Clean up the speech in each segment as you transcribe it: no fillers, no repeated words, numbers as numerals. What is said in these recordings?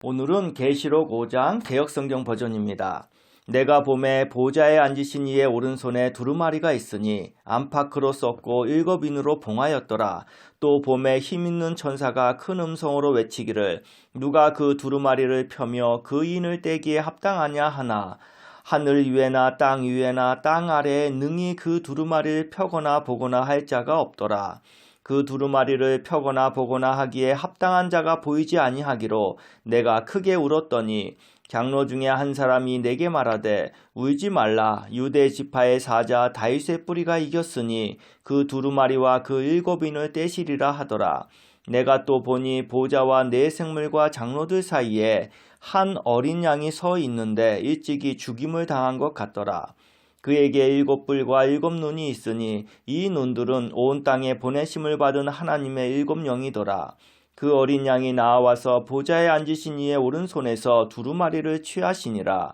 오늘은 계시록 5장 개역성경 버전입니다. 내가 봄에 보좌에 앉으신 이의 오른손에 두루마리가 있으니 안팎으로 썼고 7인으로 봉하였더라. 또 봄에 힘있는 천사가 큰 음성으로 외치기를 누가 그 두루마리를 펴며 그 인을 떼기에 합당하냐 하나. 하늘 위에나 땅 위에나 땅 아래에 능히 그 두루마리를 펴거나 보거나 할 자가 없더라. 그 두루마리를 펴거나 보거나 하기에 합당한 자가 보이지 아니하기로 내가 크게 울었더니 장로 중에 한 사람이 내게 말하되 울지 말라. 유대 지파의 사자 다윗의 뿌리가 이겼으니 그 두루마리와 그 7인을 떼시리라 하더라. 내가 또 보니 보좌와 네 생물과 장로들 사이에 한 어린 양이 서 있는데 일찍이 죽임을 당한 것 같더라. 그에게 7뿔과 7눈이 있으니 이 눈들은 온 땅에 보내심을 받은 하나님의 7영이더라. 그 어린 양이 나와서 보좌에 앉으신 이의 오른손에서 두루마리를 취하시니라.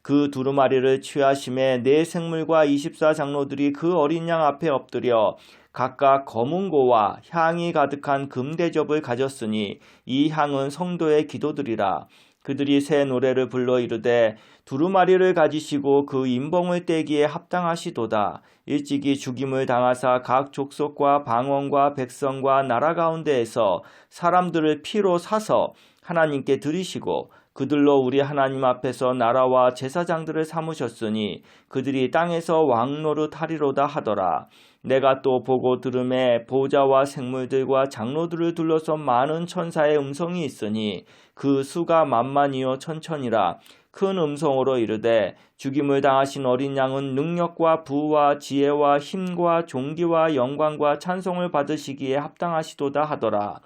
그 두루마리를 취하심에 네 생물과 24장로들이 그 어린 양 앞에 엎드려 각각 검은 고와 향이 가득한 금대접을 가졌으니 이 향은 성도의 기도들이라. 그들이 새 노래를 불러 이르되 두루마리를 가지시고 그 인봉을 떼기에 합당하시도다. 일찍이 죽임을 당하사 각 족속과 방언과 백성과 나라 가운데에서 사람들을 피로 사서 하나님께 드리시고 그들로 우리 하나님 앞에서 나라와 제사장들을 삼으셨으니 그들이 땅에서 왕노릇 하리로다 하더라. 내가 또 보고 들음에 보좌와 생물들과 장로들을 둘러서 많은 천사의 음성이 있으니 그 수가 만만이요 천천이라. 큰 음성으로 이르되 죽임을 당하신 어린 양은 능력과 부와 지혜와 힘과 존귀와 영광과 찬송을 받으시기에 합당하시도다 하더라.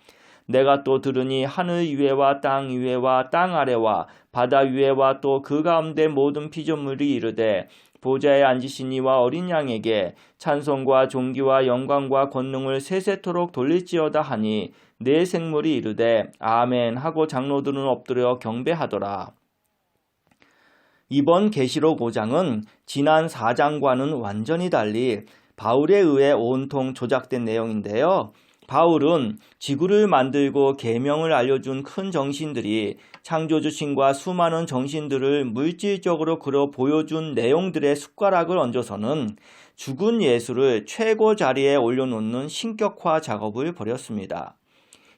내가 또 들으니 하늘 위에와 땅 위에와 땅 아래와 바다 위에와 또 그 가운데 모든 피조물이 이르되 보좌에 앉으신 이와 어린 양에게 찬송과 존귀와 영광과 권능을 세세토록 돌릴지어다 하니 네 생물이 이르되 아멘 하고 장로들은 엎드려 경배하더라. 이번 계시록 5장은 지난 4장과는 완전히 달리 바울에 의해 온통 조작된 내용인데요. 바울은 지구를 만들고 계명을 알려준 큰 정신들이 창조주신과 수많은 정신들을 물질적으로 그려 보여준 내용들의 숟가락을 얹어서는 죽은 예수를 최고 자리에 올려놓는 신격화 작업을 벌였습니다.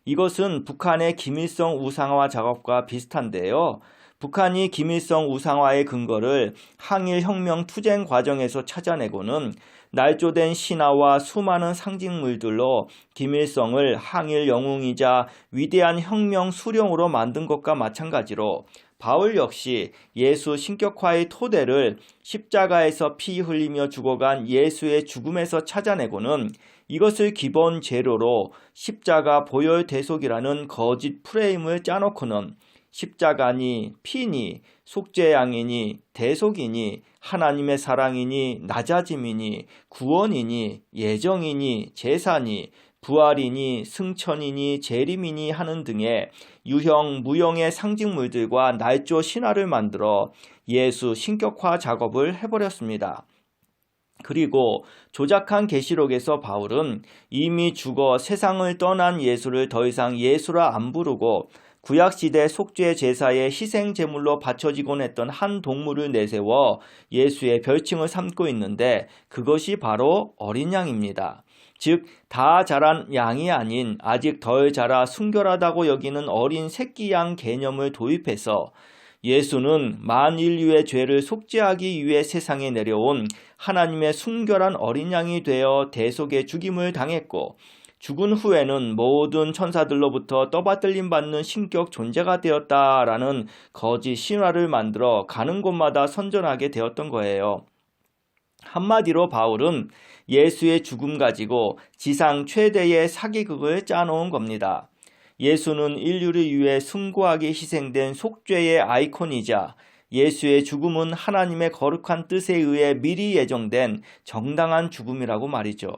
이것은 북한의 김일성 우상화 작업과 비슷한데요. 북한이 김일성 우상화의 근거를 항일혁명 투쟁 과정에서 찾아내고는 날조된 신화와 수많은 상징물들로 김일성을 항일 영웅이자 위대한 혁명 수령으로 만든 것과 마찬가지로 바울 역시 예수 신격화의 토대를 십자가에서 피 흘리며 죽어간 예수의 죽음에서 찾아내고는 이것을 기본 재료로 십자가 보혈 대속이라는 거짓 프레임을 짜놓고는 십자가니 피니 속죄양이니 대속이니 하나님의 사랑이니 낮아짐이니 구원이니 예정이니 제사니 부활이니 승천이니 재림이니 하는 등의 유형 무형의 상징물들과 날조 신화를 만들어 예수 신격화 작업을 해버렸습니다. 그리고 조작한 계시록에서 바울은 이미 죽어 세상을 떠난 예수를 더 이상 예수라 안 부르고 구약시대 속죄 제사의 희생 제물로 바쳐지곤 했던 한 동물을 내세워 예수의 별칭을 삼고 있는데 그것이 바로 어린 양입니다. 즉 다 자란 양이 아닌 아직 덜 자라 순결하다고 여기는 어린 새끼 양 개념을 도입해서 예수는 만인류의 죄를 속죄하기 위해 세상에 내려온 하나님의 순결한 어린 양이 되어 대속의 죽임을 당했고 죽은 후에는 모든 천사들로부터 떠받들림 받는 신격 존재가 되었다라는 거짓 신화를 만들어 가는 곳마다 선전하게 되었던 거예요. 한마디로 바울은 예수의 죽음 가지고 지상 최대의 사기극을 짜놓은 겁니다. 예수는 인류를 위해 숭고하게 희생된 속죄의 아이콘이자 예수의 죽음은 하나님의 거룩한 뜻에 의해 미리 예정된 정당한 죽음이라고 말이죠.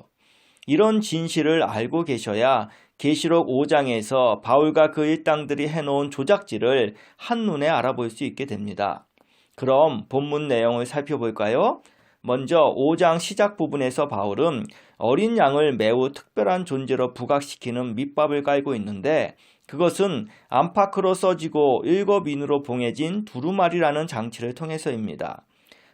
이런 진실을 알고 계셔야 계시록 5장에서 바울과 그 일당들이 해놓은 조작질을 한눈에 알아볼 수 있게 됩니다. 그럼 본문 내용을 살펴볼까요? 먼저 5장 시작 부분에서 바울은 어린 양을 매우 특별한 존재로 부각시키는 밑밥을 깔고 있는데 그것은 안팎으로 써지고 일곱인으로 봉해진 두루마리라는 장치를 통해서입니다.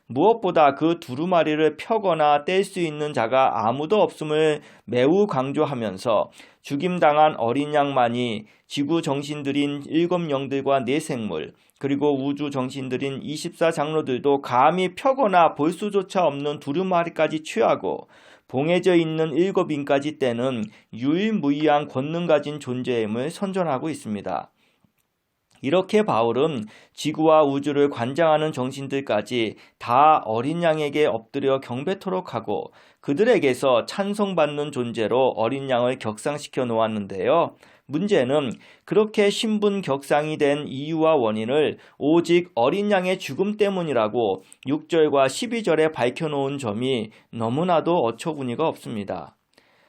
무엇보다 그 두루마리를 펴거나 뗄 수 있는 자가 아무도 없음을 매우 강조하면서 죽임당한 어린 양만이 지구 정신들인 7영들과 4생물, 그리고 우주 정신들인 24장로들도 감히 펴거나 볼 수조차 없는 두루마리까지 취하고 봉해져 있는 7인까지 떼는 유일무이한 권능 가진 존재임을 선전하고 있습니다. 이렇게 바울은 지구와 우주를 관장하는 정신들까지 다 어린 양에게 엎드려 경배토록 하고 그들에게서 찬송받는 존재로 어린 양을 격상시켜 놓았는데요. 문제는 그렇게 신분 격상이 된 이유와 원인을 오직 어린 양의 죽음 때문이라고 6절과 12절에 밝혀놓은 점이 너무나도 어처구니가 없습니다.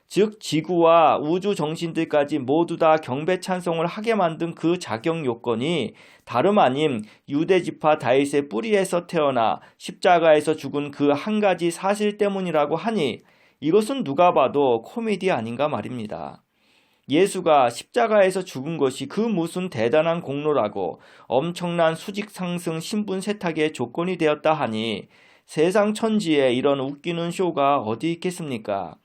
즉 지구와 우주 정신들까지 모두 다 경배 찬송을 하게 만든 그 자격 요건이 다름 아닌 유대지파 다윗의 뿌리에서 태어나 십자가에서 죽은 그 한 가지 사실 때문이라고 하니 이것은 누가 봐도 코미디 아닌가 말입니다. 예수가 십자가에서 죽은 것이 그 무슨 대단한 공로라고 엄청난 수직 상승 신분 세탁의 조건이 되었다 하니 세상 천지에 이런 웃기는 쇼가 어디 있겠습니까?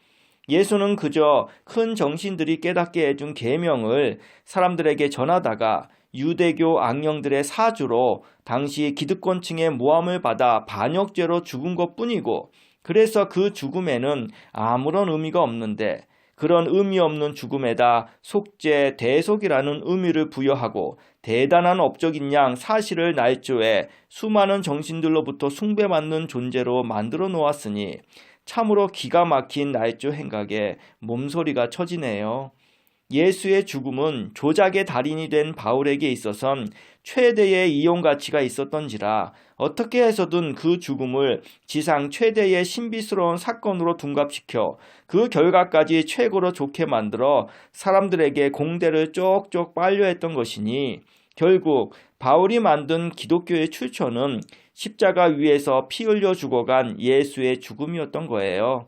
예수는 그저 큰 정신들이 깨닫게 해준 계명을 사람들에게 전하다가 유대교 악령들의 사주로 당시 기득권층의 모함을 받아 반역죄로 죽은 것뿐이고 그래서 그 죽음에는 아무런 의미가 없는데 그런 의미 없는 죽음에다 속죄, 대속이라는 의미를 부여하고 대단한 업적인 양 사실을 날조해 수많은 정신들로부터 숭배받는 존재로 만들어 놓았으니 참으로 기가 막힌 날조 행각에 몸소리가 쳐지네요. 예수의 죽음은 조작의 달인이 된 바울에게 있어선 최대의 이용 가치가 있었던지라 어떻게 해서든 그 죽음을 지상 최대의 신비스러운 사건으로 둔갑시켜 그 결과까지 최고로 좋게 만들어 사람들에게 공대를 쪽쪽 빨려 했던 것이니 결국 바울이 만든 기독교의 출처는 십자가 위에서 피 흘려 죽어간 예수의 죽음이었던 거예요.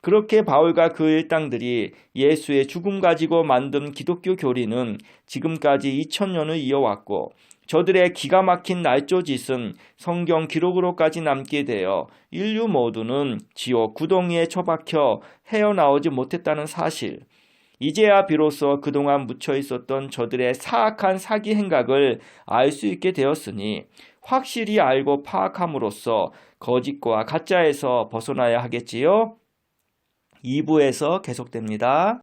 그렇게 바울과 그 일당들이 예수의 죽음 가지고 만든 기독교 교리는 지금까지 2000년을 이어왔고 저들의 기가 막힌 날조짓은 성경 기록으로까지 남게 되어 인류 모두는 지옥 구덩이에 처박혀 헤어나오지 못했다는 사실, 이제야 비로소 그동안 묻혀 있었던 저들의 사악한 사기 행각을 알 수 있게 되었으니 확실히 알고 파악함으로써 거짓과 가짜에서 벗어나야 하겠지요. 2부에서 계속됩니다.